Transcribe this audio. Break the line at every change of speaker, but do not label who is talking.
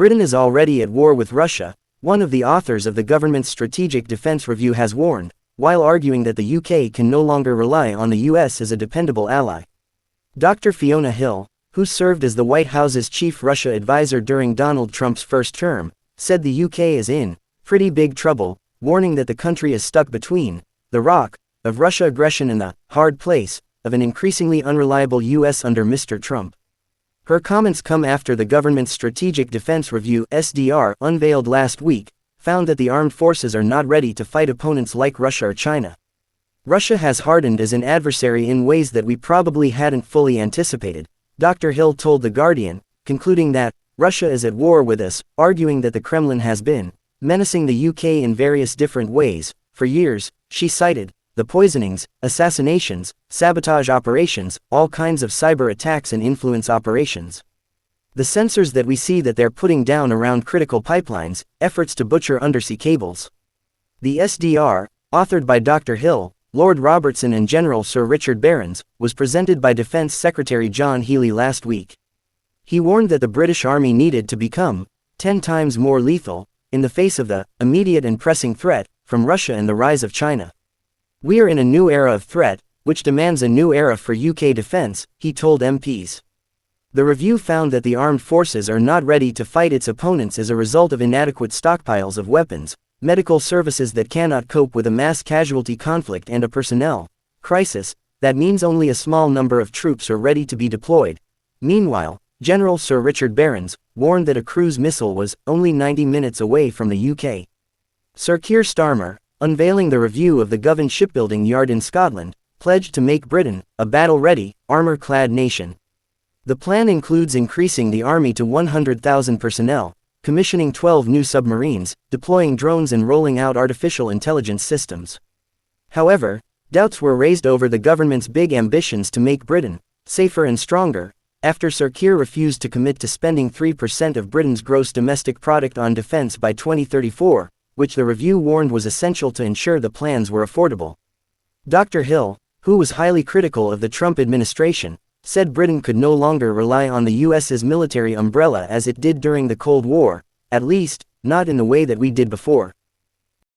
Britain is already at war with Russia, one of the authors of the government's Strategic Defence Review has warned, while arguing that the UK can no longer rely on the US as a dependable ally. Dr. Fiona Hill, who served as the White House's chief Russia advisor during Donald Trump's first term, said the UK is in pretty big trouble, warning that the country is stuck between the rock of Russia aggression and the hard place of an increasingly unreliable US under Mr. Trump. Her comments come after the government's Strategic Defense Review (SDR) unveiled last week, found that the armed forces are not ready to fight opponents like Russia or China. Russia has hardened as an adversary in ways that we probably hadn't fully anticipated, Dr. Hill told The Guardian, concluding that Russia is at war with us, arguing that the Kremlin has been menacing the UK in various different ways. For years, she cited the poisonings, assassinations, sabotage operations, all kinds of cyber attacks and influence operations. The sensors that we see that they're putting down around critical pipelines, efforts to butcher undersea cables. The SDR, authored by Dr. Hill, Lord Robertson and General Sir Richard Barrons, was presented by Defence Secretary John Healey last week. He warned that the British Army needed to become 10 times more lethal in the face of the immediate and pressing threat from Russia and the rise of China. "We are in a new era of threat, which demands a new era for UK defence," he told MPs. The review found that the armed forces are not ready to fight its opponents as a result of inadequate stockpiles of weapons, medical services that cannot cope with a mass casualty conflict, and a personnel crisis that means only a small number of troops are ready to be deployed. Meanwhile, General Sir Richard Barrons warned that a cruise missile was only 90 minutes away from the UK. Sir Keir Starmer, unveiling the review of the Govan shipbuilding yard in Scotland, pledged to make Britain a battle-ready, armor-clad nation. The plan includes increasing the army to 100,000 personnel, commissioning 12 new submarines, deploying drones and rolling out artificial intelligence systems. However, doubts were raised over the government's big ambitions to make Britain safer and stronger, after Sir Keir refused to commit to spending 3% of Britain's gross domestic product on defence by 2034, which the review warned was essential to ensure the plans were affordable. Dr. Hill, who was highly critical of the Trump administration, said Britain could no longer rely on the US's military umbrella as it did during the Cold War, at least, not in the way that we did before.